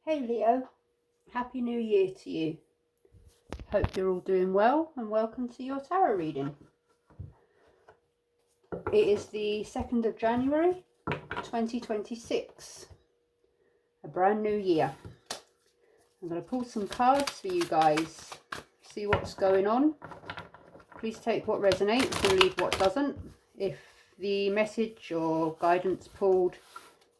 Hey Leo, Happy New Year to you. Hope you're all doing well and welcome to your tarot reading. It is the 2nd of January 2026, a brand new year. I'm going to pull some cards for you guys, see what's going on. Please take what resonates and leave what doesn't. If the message or guidance pulled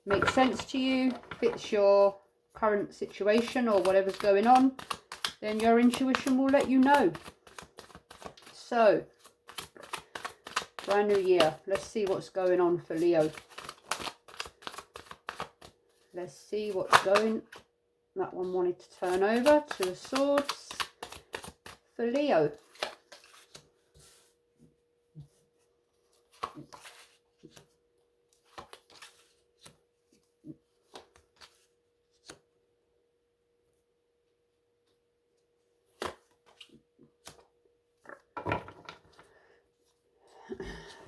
makes sense to you, fits your current situation or whatever's going on, then your intuition will let you know. So, brand new year. Let's see what's going on for Leo. Let's see what's going. That one wanted to turn over. Two of Swords for Leo.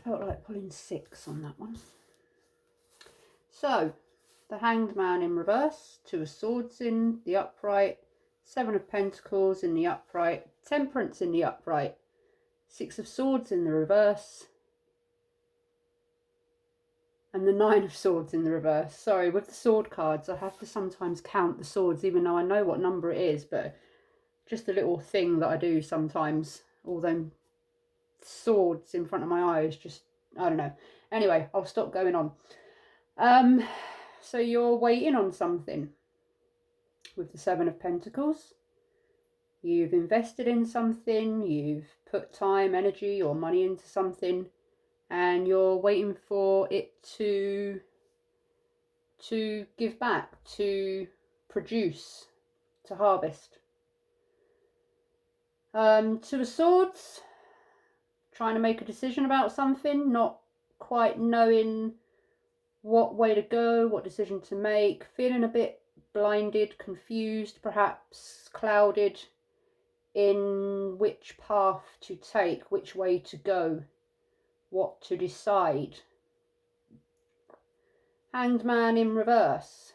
Felt like pulling 6 on that one. So, the Hanged Man in reverse, Two of Swords in the upright, 7 of Pentacles in the upright, Temperance in the upright, 6 of Swords in the reverse, and the 9 of Swords in the reverse. Sorry, with the sword cards, I have to sometimes count the swords, even though I know what number it is, but just a little thing that I do sometimes. All them swords in front of my eyes, just, I don't know. Anyway, I'll stop going on. So you're waiting on something with the 7 of Pentacles. You've invested in something, you've put time, energy or money into something, and you're waiting for it to give back, to produce, to harvest. Two of Swords, trying to make a decision about something, not quite knowing what way to go, what decision to make, feeling a bit blinded, confused, perhaps clouded in which path to take, which way to go, what to decide. Hanged Man in reverse.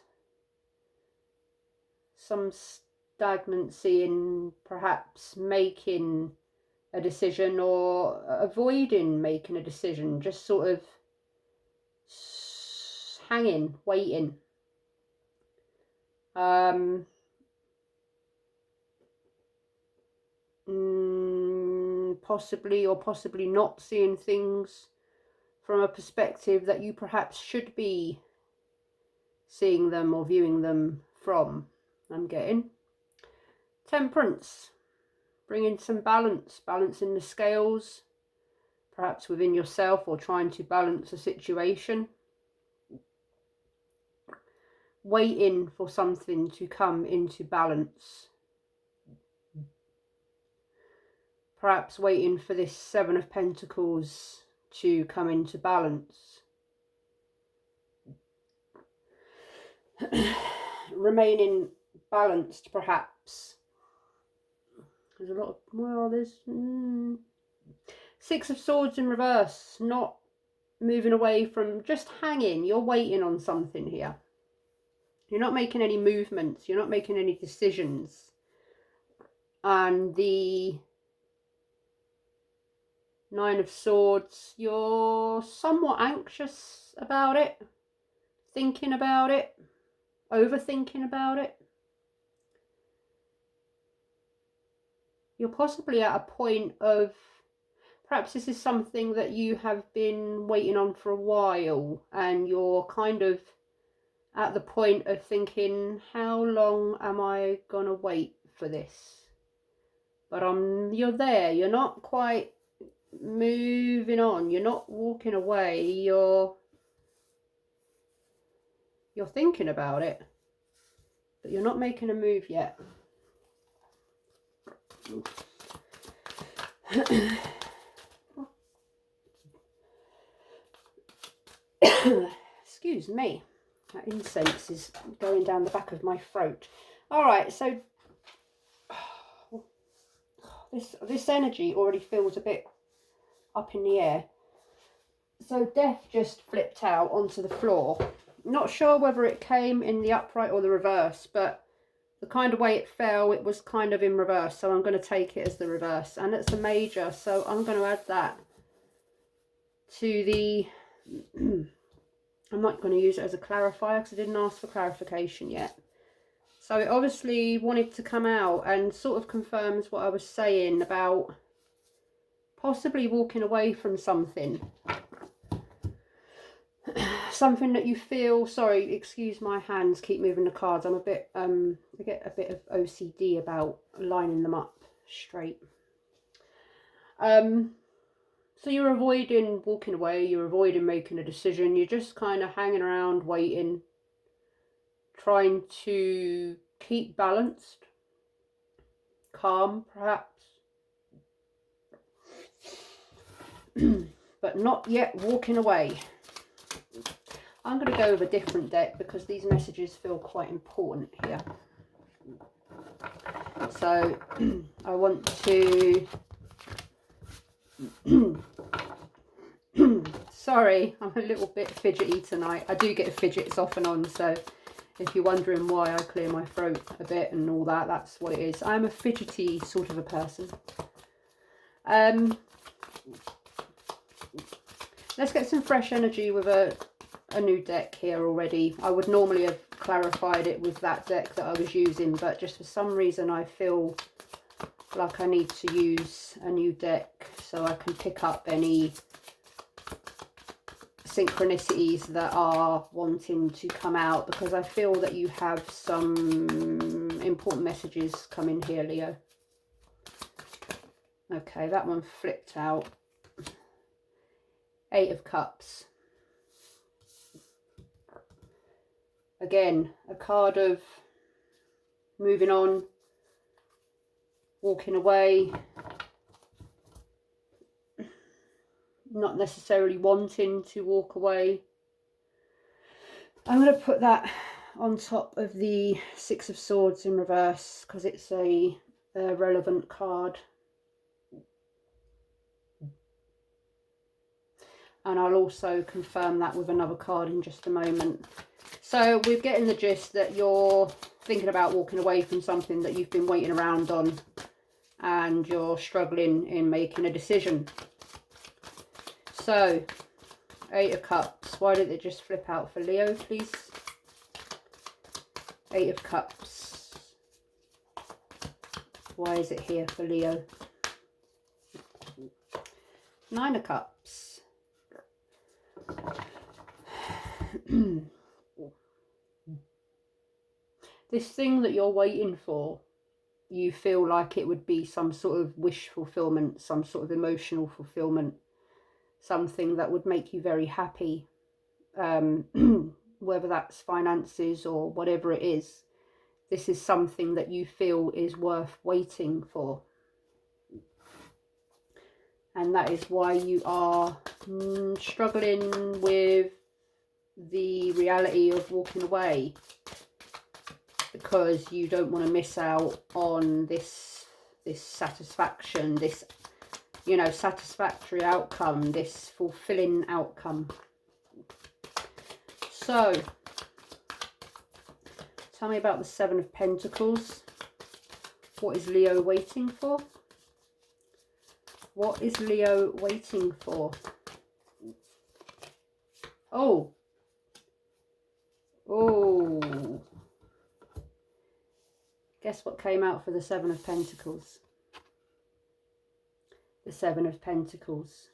Some stagnancy in perhaps making a decision or avoiding making a decision, just sort of hanging, waiting. Possibly or possibly not seeing things from a perspective that you perhaps should be seeing them or viewing them from. I'm getting Temperance, bringing some balance in the scales, perhaps within yourself, or trying to balance a situation. Waiting for something to come into balance. Perhaps waiting for this 7 of Pentacles to come into balance. Remaining balanced, perhaps. There's a lot of, well, there's 6 of Swords in reverse, not moving away from, just hanging. You're waiting on something here. You're not making any movements. You're not making any decisions. And the 9 of Swords, you're somewhat anxious about it, thinking about it, overthinking about it. You're possibly at a point of, perhaps this is something that you have been waiting on for a while, and you're kind of at the point of thinking, how long am I gonna wait for this? But you're there, you're not quite moving on, you're not walking away, you're thinking about it, but you're not making a move yet. Excuse me, that incense is going down the back of my throat. All right, so this energy already feels a bit up in the air. So Death just flipped out onto the floor. Not sure whether it came in the upright or the reverse, but the kind of way it fell, it was kind of in reverse, so I'm going to take it as the reverse, and it's a major, so I'm going to add that to the I'm not going to use it as a clarifier because I didn't ask for clarification yet. So it obviously wanted to come out and sort of confirms what I was saying about possibly walking away from something. Something that you feel, sorry, excuse my hands, keep moving the cards. I'm a bit, I get a bit of OCD about lining them up straight. So you're avoiding walking away, you're avoiding making a decision, you're just kind of hanging around waiting, trying to keep balanced, calm perhaps, but not yet walking away. I'm going to go with a different deck because these messages feel quite important here. So I want to sorry, I'm a little bit fidgety tonight. I do get fidgets off and on, so if you're wondering why I clear my throat a bit and all that, that's what it is. I'm a fidgety sort of a person. Let's get some fresh energy with a new deck here already. I would normally have clarified it with that deck that I was using, but just for some reason I feel like I need to use a new deck so I can pick up any synchronicities that are wanting to come out, because I feel that you have some important messages coming here, Leo. Okay, that one flipped out. 8 of Cups. Again, a card of moving on, walking away, not necessarily wanting to walk away. I'm going to put that on top of the 6 of Swords in reverse because it's a relevant card. And I'll also confirm that with another card in just a moment. So we're getting the gist that you're thinking about walking away from something that you've been waiting around on and you're struggling in making a decision. So, 8 of Cups. Why did it just flip out for Leo, please? 8 of Cups. Why is it here for Leo? 9 of Cups. This thing that you're waiting for, you feel like it would be some sort of wish fulfillment, some sort of emotional fulfillment, something that would make you very happy, whether that's finances or whatever it is. This is something that you feel is worth waiting for. And that is why you are struggling with the reality of walking away, because you don't want to miss out on this satisfaction, this, you know, satisfactory outcome, this fulfilling outcome. So, tell me about the 7 of Pentacles. What is Leo waiting for? What is Leo waiting for? Oh. Oh. Guess what came out for the 7 of Pentacles? The 7 of Pentacles.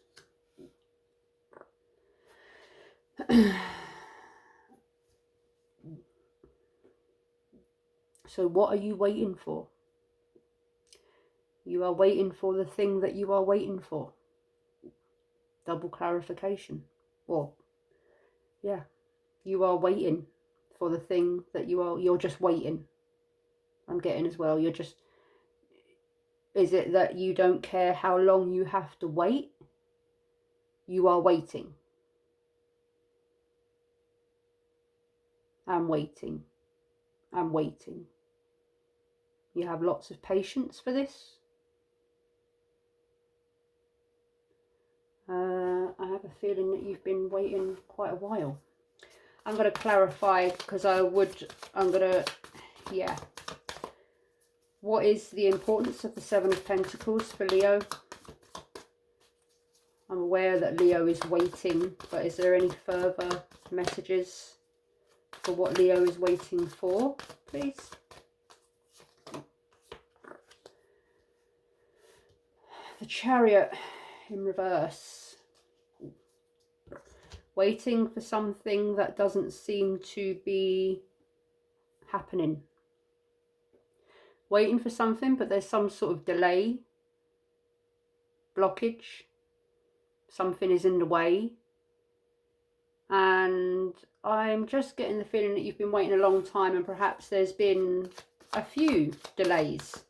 So what are you waiting for? You are waiting for the thing that you are waiting for. Double clarification. Or, yeah, you are waiting for the thing that you're just waiting. I'm getting as well. You're just, is it that you don't care how long you have to wait? You are waiting. I'm waiting. I'm waiting. You have lots of patience for this. I have a feeling that you've been waiting quite a while. I'm going to clarify because yeah. What is the importance of the Seven of Pentacles for Leo? I'm aware that Leo is waiting, but is there any further messages for what Leo is waiting for, please? The Chariot in reverse. Waiting for something that doesn't seem to be happening. Waiting for something, but there's some sort of delay, blockage. Something is in the way. And I'm just getting the feeling that you've been waiting a long time, and perhaps there's been a few delays.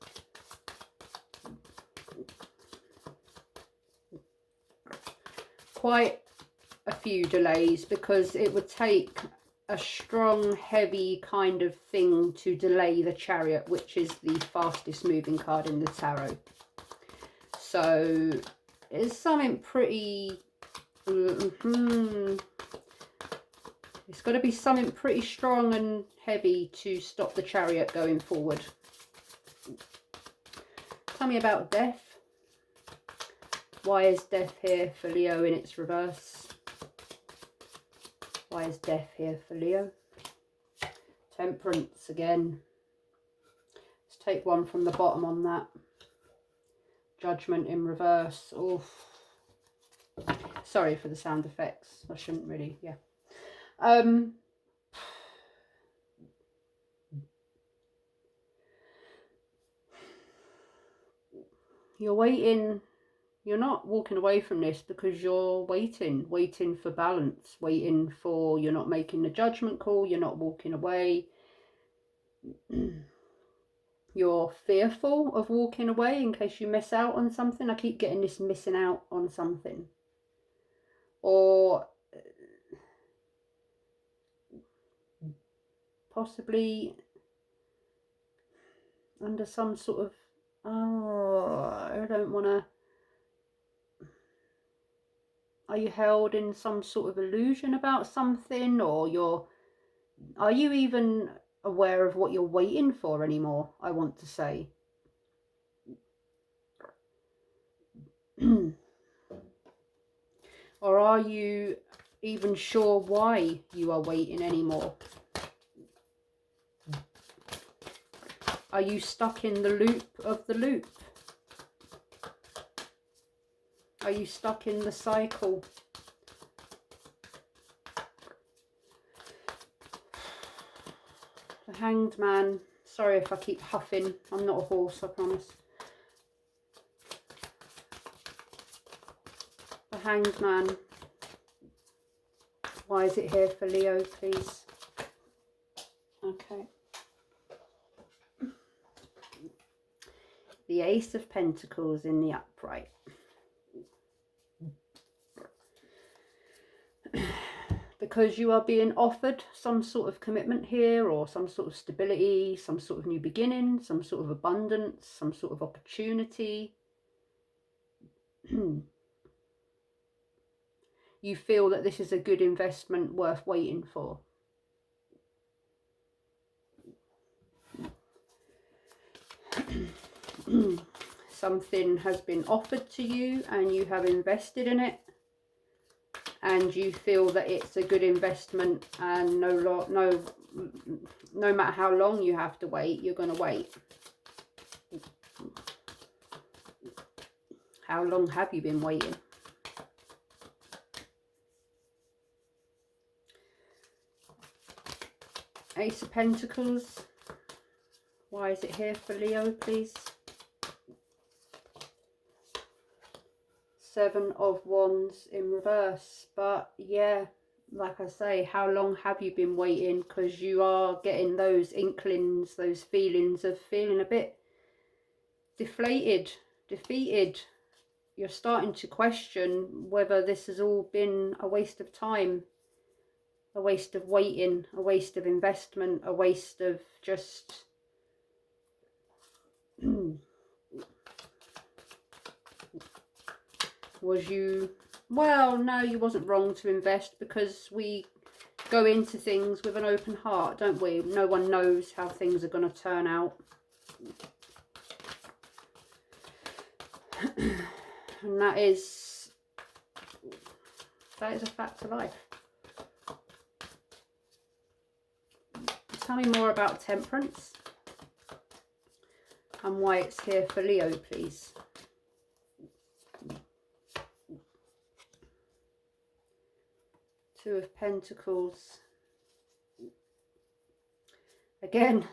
Quite a few delays, because it would take a strong, heavy kind of thing to delay the Chariot, which is the fastest moving card in the tarot. So it's something pretty... It's got to be something pretty strong and heavy to stop the Chariot going forward. Tell me about death. Why is death here for Leo in its reverse? Why is death here for Leo? Temperance again. Let's take one from the bottom on that. Judgment in reverse. Oof. Sorry for the sound effects. I shouldn't really, yeah. You're waiting. You're not walking away from this because you're waiting for balance, waiting for, you're not making the judgment call, you're not walking away. You're fearful of walking away in case you miss out on something. I keep getting this missing out on something. Or possibly under some sort of, oh, I don't want to. Are you held in some sort of illusion about something, or are you even aware of what you're waiting for anymore, I want to say? Or are you even sure why you are waiting anymore? Are you stuck in the loop of the loop? Are you stuck in the cycle? The Hanged Man. Sorry if I keep huffing. I'm not a horse, I promise. The Hanged Man. Why is it here for Leo, please? Okay. The Ace of Pentacles in the upright. Because you are being offered some sort of commitment here, or some sort of stability, some sort of new beginning, some sort of abundance, some sort of opportunity. You feel that this is a good investment worth waiting for. Something has been offered to you and you have invested in it. And you feel that it's a good investment, and no matter how long you have to wait, you're going to wait. How long have you been waiting? Ace of Pentacles. Why is it here for Leo, please? Seven of Wands in reverse. But yeah, like I say, how long have you been waiting? Because you are getting those inklings, those feelings of feeling a bit deflated, defeated. You're starting to question whether this has all been a waste of time, a waste of waiting, a waste of investment, a waste of just was you, well, no, you wasn't wrong to invest, because we go into things with an open heart, don't we? No one knows how things are going to turn out. And that is a fact of life. Tell me more about temperance and why it's here for Leo, please. Two of Pentacles. Again,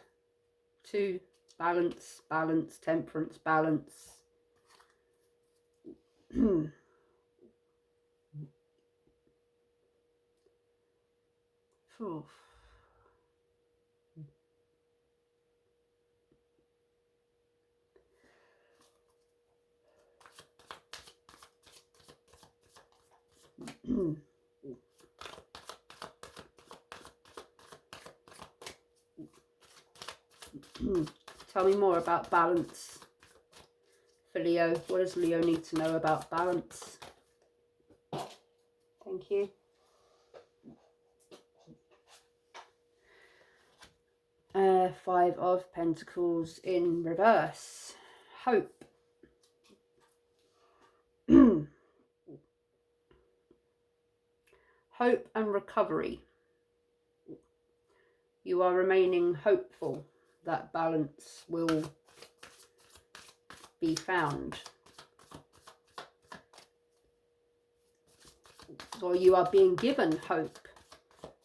two, balance, balance, temperance, balance. Oof. Tell me more about balance for Leo. What does Leo need to know about balance? Thank you. Five of Pentacles in reverse. Hope. Hope and recovery. You are remaining hopeful that balance will be found. Or you are being given hope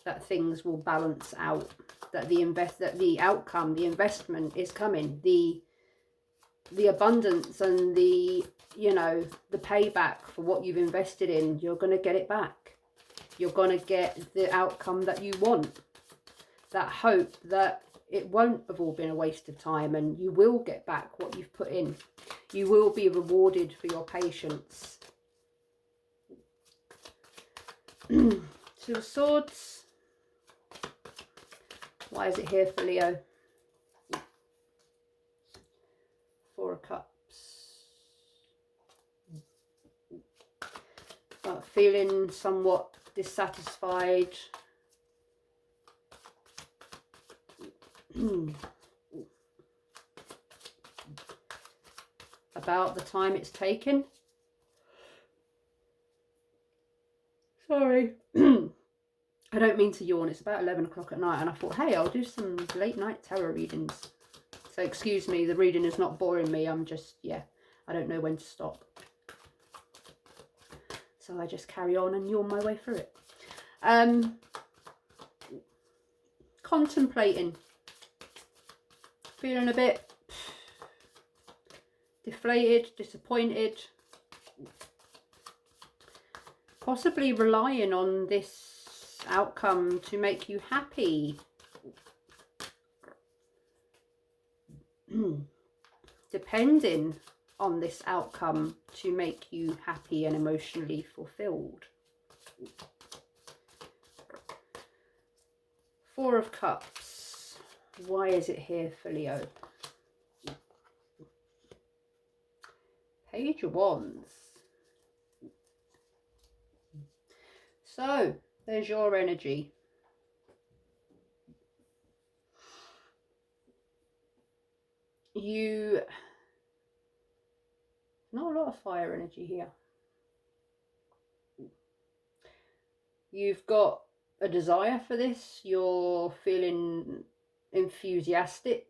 that things will balance out, that the outcome, the investment is coming, the abundance and the, you know, the payback for what you've invested in, you're going to get it back. You're going to get the outcome that you want. That hope that it won't have all been a waste of time and you will get back what you've put in. You will be rewarded for your patience. Two of Swords. Why is it here for Leo? Four of Cups. Feeling somewhat dissatisfied. About the time it's taken. Sorry. I don't mean to yawn. It's about 11 o'clock at night and I thought, hey, I'll do some late night tarot readings. So excuse me, the reading is not boring me. I'm just, yeah, I don't know when to stop. So I just carry on and yawn my way through it. Contemplating. Feeling a bit deflated, disappointed. Possibly relying on this outcome to make you happy. Depending on this outcome to make you happy and emotionally fulfilled. Four of Cups. Why is it here for Leo? Page of Wands. So, there's your energy. Not a lot of fire energy here. You've got a desire for this. You're feeling enthusiastic.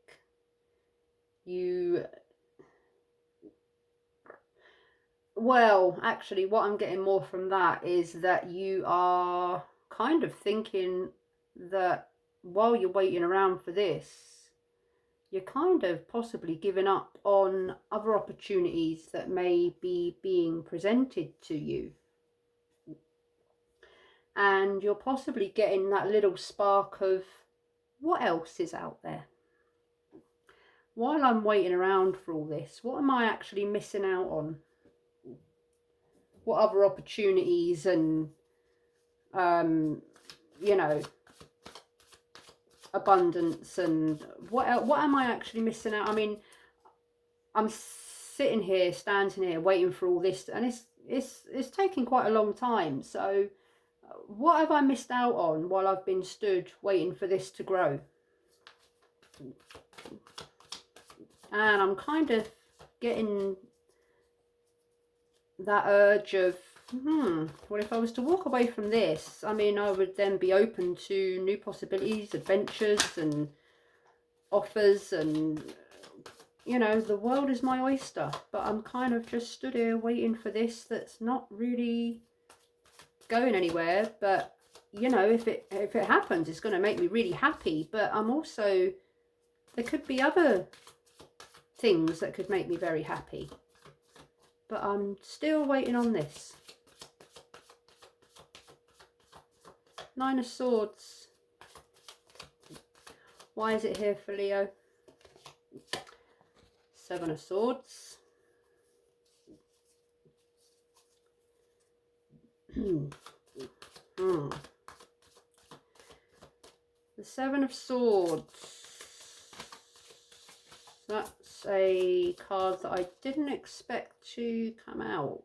Well, actually, what I'm getting more from that is that you are kind of thinking that while you're waiting around for this, you're kind of possibly giving up on other opportunities that may be being presented to you. And you're possibly getting that little spark of what else is out there. While I'm waiting around for all this, what am I actually missing out on? What other opportunities and, you know, abundance and what am I actually missing out? I mean, I'm standing here waiting for all this, and it's taking quite a long time. So what have I missed out on while I've been stood waiting for this to grow? And I'm kind of getting that urge of, well, if I was to walk away from this, I mean, I would then be open to new possibilities, adventures and offers, and, you know, the world is my oyster. But I'm kind of just stood here waiting for this that's not really going anywhere. But, you know, if it happens, it's going to make me really happy. But I'm also, there could be other things that could make me very happy. But I'm still waiting on this. Nine of Swords. Why is it here for Leo? Seven of Swords. The Seven of Swords. That's a card that I didn't expect to come out.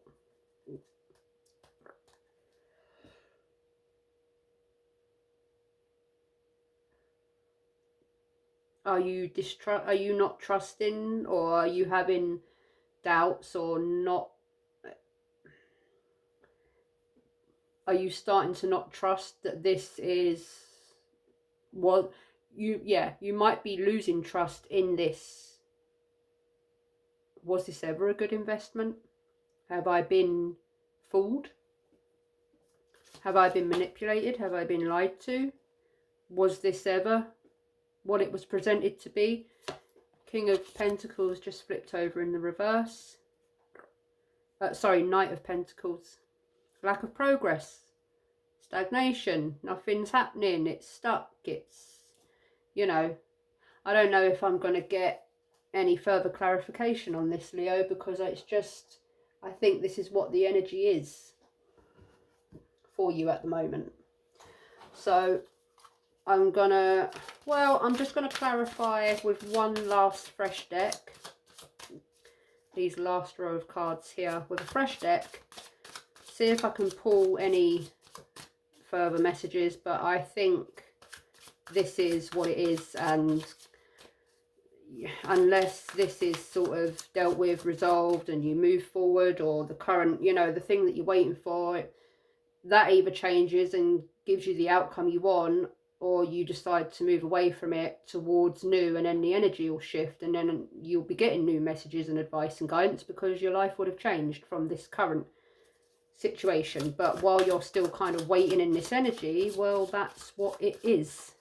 Are you not trusting, or are you having doubts, or not? Are you starting to not trust that this is what you might be losing trust in this. Was this ever a good investment? Have I been fooled? Have I been manipulated? Have I been lied to? Was this ever what it was presented to be? King of Pentacles just flipped over in the reverse. Sorry, Knight of Pentacles. Lack of progress. Stagnation. Nothing's happening. It's stuck. It's, you know, I don't know if I'm going to get any further clarification on this, Leo, because it's just, I think this is what the energy is for you at the moment. So I'm just going to clarify with one last fresh deck. These last row of cards here with a fresh deck. See if I can pull any further messages, but I think this is what it is, and unless this is sort of dealt with, resolved, and you move forward, or the current, you know, the thing that you're waiting for, that either changes and gives you the outcome you want, or you decide to move away from it towards new, and then the energy will shift, and then you'll be getting new messages and advice and guidance because your life would have changed from this current situation. But while you're still kind of waiting in this energy, well, that's what it is.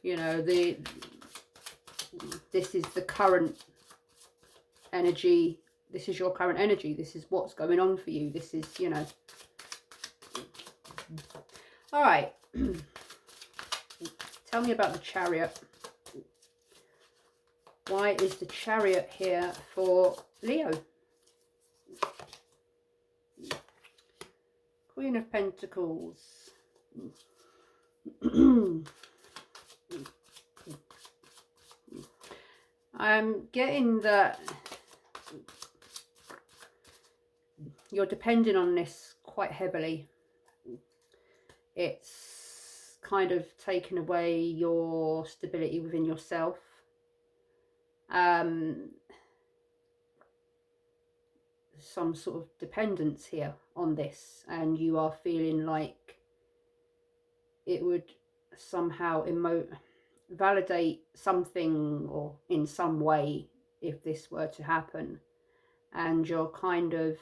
You know, this is the current energy. This is your current energy. This is what's going on for you. This is, you know. All right. Tell me about the Chariot. Why is the Chariot here for Leo? Queen of Pentacles. I'm getting that you're depending on this quite heavily. It's kind of taken away your stability within yourself. Some sort of dependence here on this, and you are feeling like it would somehow validate something, or in some way, if this were to happen, and you're kind of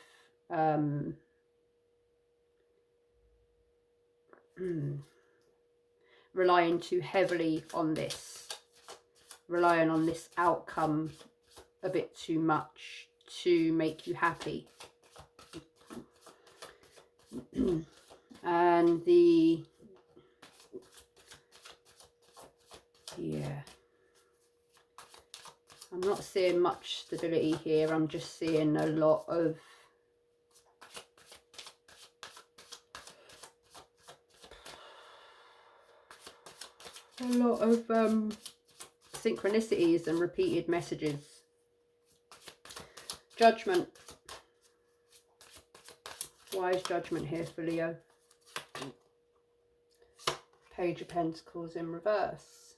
relying too heavily on this, relying on this outcome a bit too much to make you happy. And I'm not seeing much stability here. I'm just seeing a lot of synchronicities and repeated messages. Judgment. Why is Judgment here for Leo? Page of Pentacles in reverse.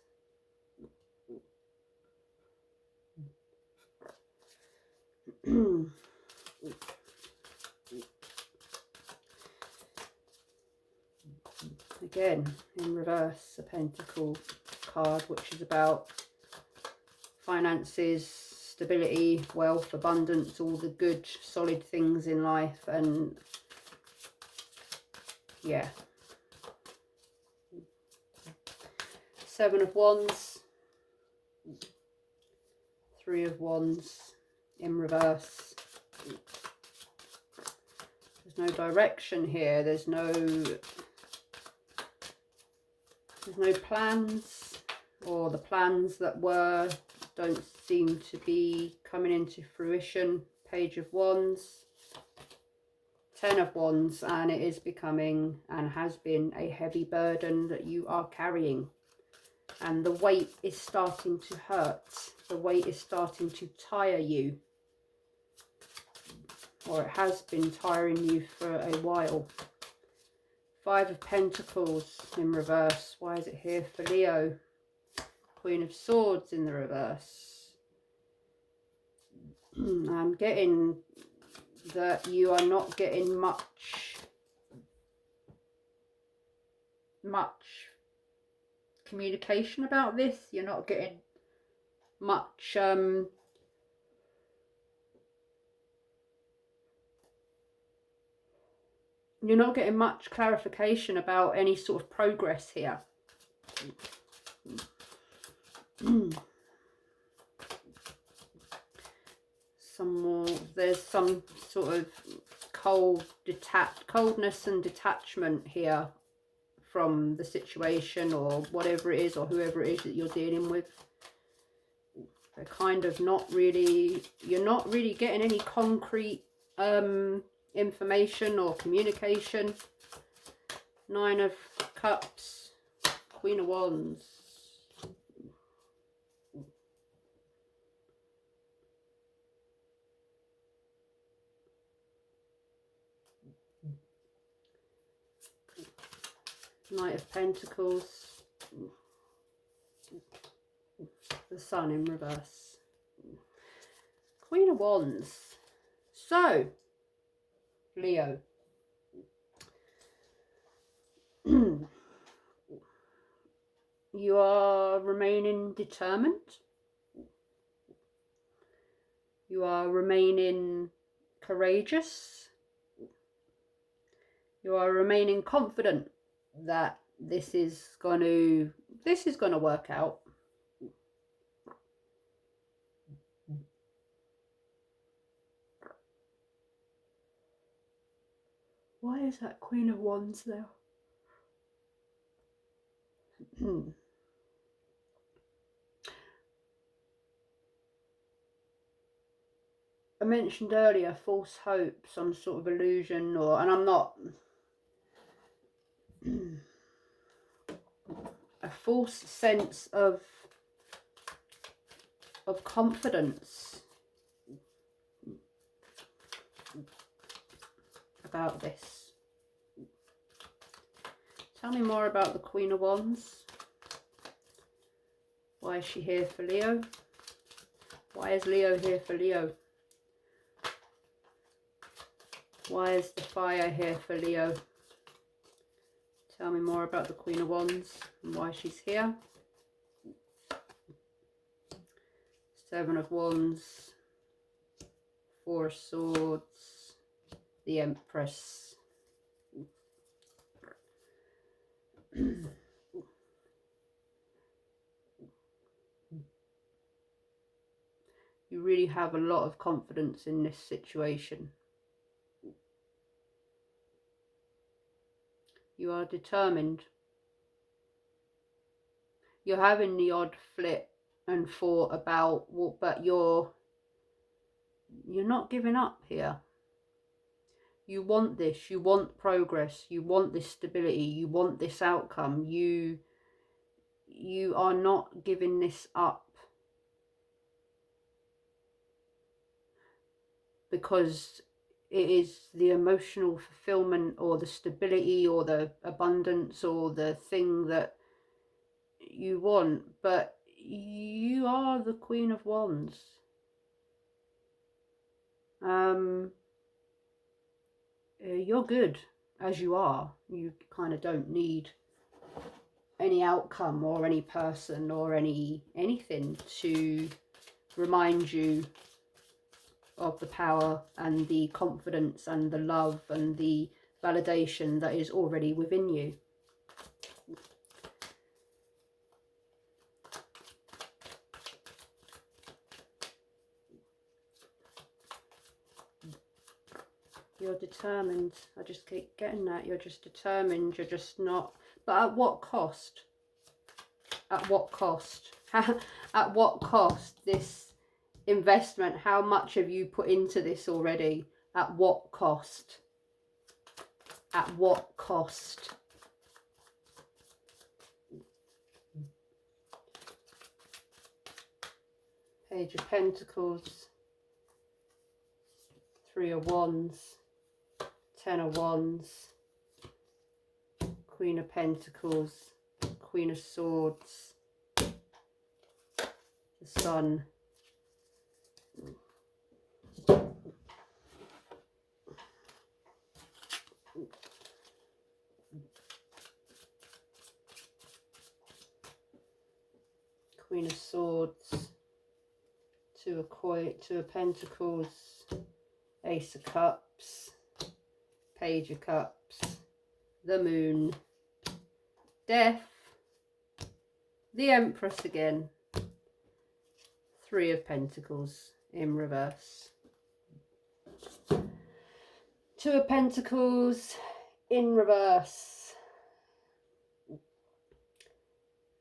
Again, in reverse, a Pentacle card, which is about finances, stability, wealth, abundance, all the good, solid things in life. And yeah. Seven of Wands, Three of Wands in reverse. There's no direction here. There's no plans, or the plans that were don't seem to be coming into fruition. Page of Wands, Ten of Wands, and it is becoming and has been a heavy burden that you are carrying. And the weight is starting to hurt. The weight is starting to tire you. Or it has been tiring you for a while. Five of Pentacles in reverse. Why is it here for Leo? Queen of Swords in the reverse. I'm getting that you are not getting much communication about this. You're not getting much you're not getting much clarification about any sort of progress here. There's some sort of coldness and detachment here from the situation, or whatever it is, or whoever it is that you're dealing with. They're kind of not really, you're not really getting any concrete information or communication. Nine of Cups, Queen of Wands. Knight of Pentacles. The Sun in reverse. Queen of Wands. So, Leo. You are remaining determined. You are remaining courageous. You are remaining confident that this is going to work out. Why is that Queen of Wands there? I mentioned earlier false hope, some sort of illusion, and I'm not a false sense of confidence about this. Tell me more about the Queen of Wands. Why is she here for Leo? Why is Leo here for Leo? Why is the fire here for Leo? Tell me more about the Queen of Wands and why she's here. Seven of Wands, Four of Swords, the Empress. You really have a lot of confidence in this situation. You are determined. You're having the odd flip and thought about what, but you're not giving up here. You want this, you want progress, you want this stability, you want this outcome. You are not giving this up because it is the emotional fulfillment or the stability or the abundance or the thing that you want. But you are the Queen of Wands. You're good as you are. You kind of don't need any outcome or any person or anything to remind you of the power and the confidence and the love and the validation that is already within you. You're determined. I just keep getting that. You're just determined. You're just not. But at what cost? At what cost? At what cost? This investment, how much have you put into this already? At what cost? At what cost? Page of Pentacles, Three of Wands, Ten of Wands, Queen of Pentacles, Queen of Swords, the Sun. Queen of Swords, Two of Pentacles, Ace of Cups, Page of Cups, the Moon, Death, the Empress again, Three of Pentacles in reverse, Two of Pentacles in reverse,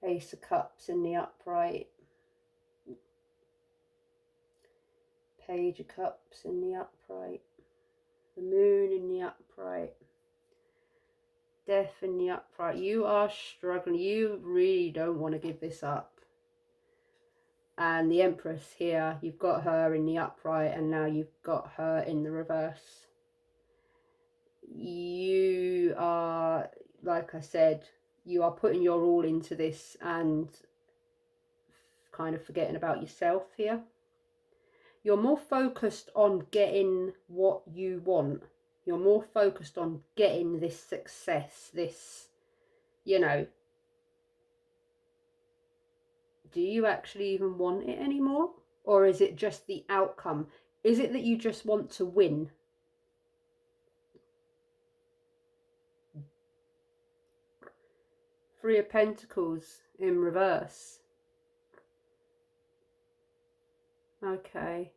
Ace of Cups in the upright, Page of Cups in the upright, the Moon in the upright, Death in the upright. You are struggling. You really don't want to give this up. And the Empress here, you've got her in the upright and now you've got her in the reverse. You are, like I said, you are putting your all into this and kind of forgetting about yourself here. You're more focused on getting what you want. You're more focused on getting this success, this, you know. Do you actually even want it anymore? Or is it just the outcome? Is it that you just want to win? Three of Pentacles in reverse. Okay.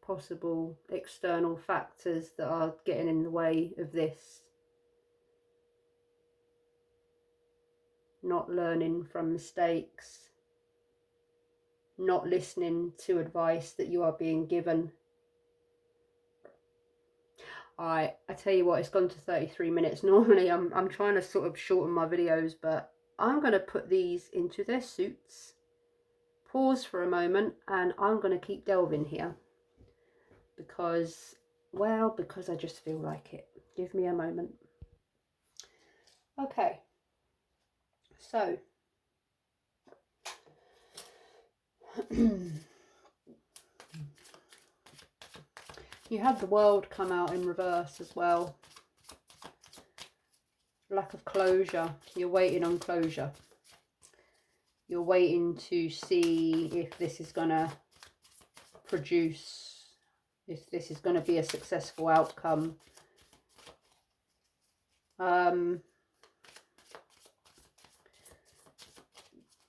Possible external factors that are getting in the way of this. Not learning from mistakes. Not listening to advice that you are being given. I tell you what, it's gone to 33 minutes. Normally I'm trying to sort of shorten my videos, but I'm going to put these into their suits. Pause for a moment and I'm going to keep delving here. Because, well, because I just feel like it. Give me a moment. Okay. So. You had the World come out in reverse as well. Lack of closure. You're waiting on closure. You're waiting to see if this is going to produce, if this is going to be a successful outcome.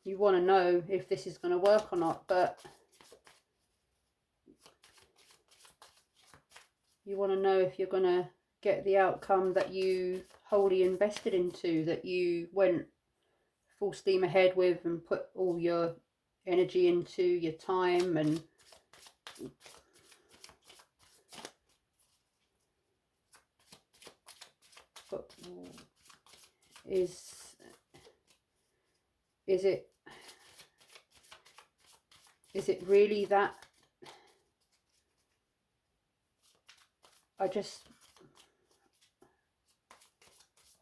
You want to know if this is going to work or not, but you want to know if you're going to get the outcome that you wholly invested into, that you went full steam ahead with and put all your energy into, your time, and but is it really that?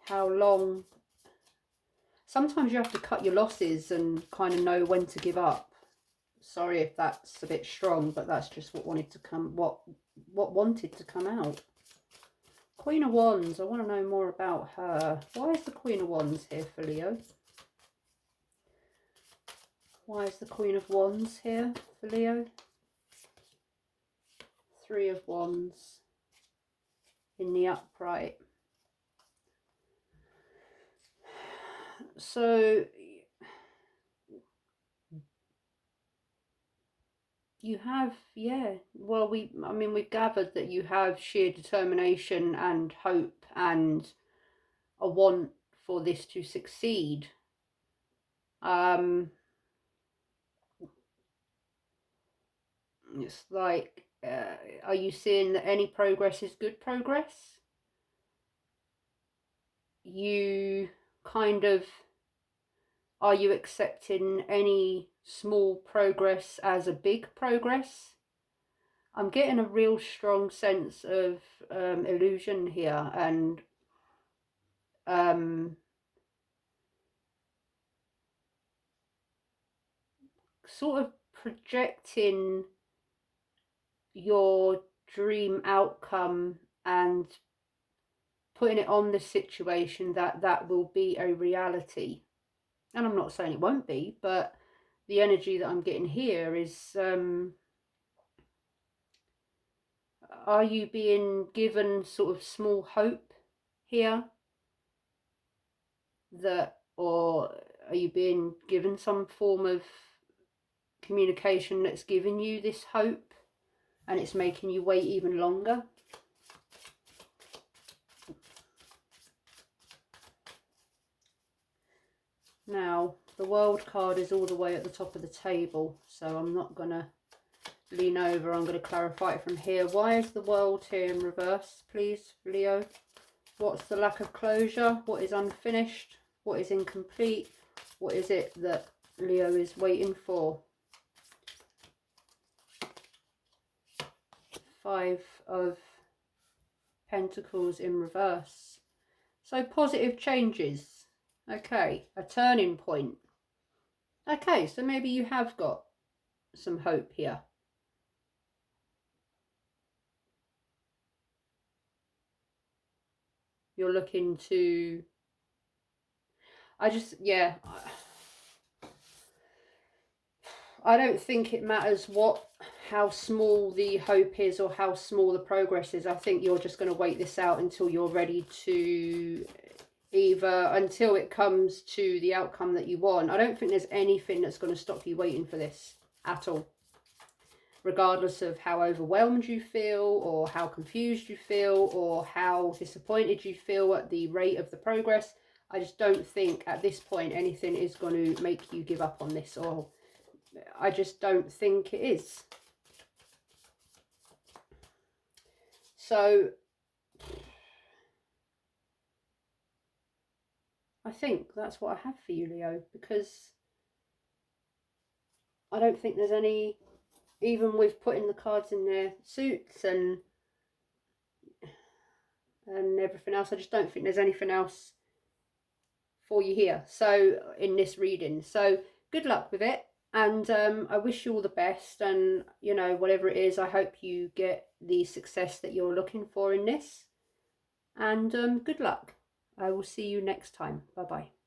How long? Sometimes you have to cut your losses and kind of know when to give up. Sorry if that's a bit strong, but that's just what wanted to come, what wanted to come out. Queen of Wands, I want to know more about her. Why is the Queen of Wands here for Leo? Why is the Queen of Wands here for Leo? Three of Wands in the upright. So you have, yeah, well, we've gathered that you have sheer determination and hope and a want for this to succeed. It's like, are you seeing that any progress is good progress? You kind of, are you accepting any small progress as a big progress? I'm getting a real strong sense of illusion here, and sort of projecting your dream outcome and putting it on the situation that will be a reality. And I'm not saying it won't be, but the energy that I'm getting here is, are you being given sort of small hope here? That, or are you being given some form of communication that's giving you this hope and it's making you wait even longer? Now, the World card is all the way at the top of the table, so I'm not going to lean over. I'm going to clarify it from here. Why is the World here in reverse, please, Leo? What's the lack of closure? What is unfinished? What is incomplete? What is it that Leo is waiting for? Five of Pentacles in reverse. So positive changes. Okay, a turning point. Okay, so maybe you have got some hope here. You're looking to, yeah, I don't think it matters how small the hope is or how small the progress is. I think you're just going to wait this out until you're ready to, until it comes to the outcome that you want. I don't think there's anything that's going to stop you waiting for this at all. Regardless of how overwhelmed you feel or how confused you feel or how disappointed you feel at the rate of the progress, I just don't think at this point anything is going to make you give up on this, or I just don't think it is. So I think that's what I have for you, Leo, because I don't think there's any, even with putting the cards in their suits and everything else, I just don't think there's anything else for you here, so in this reading. So good luck with it, and I wish you all the best, and you know, whatever it is, I hope you get the success that you're looking for in this, and good luck. I will see you next time. Bye bye.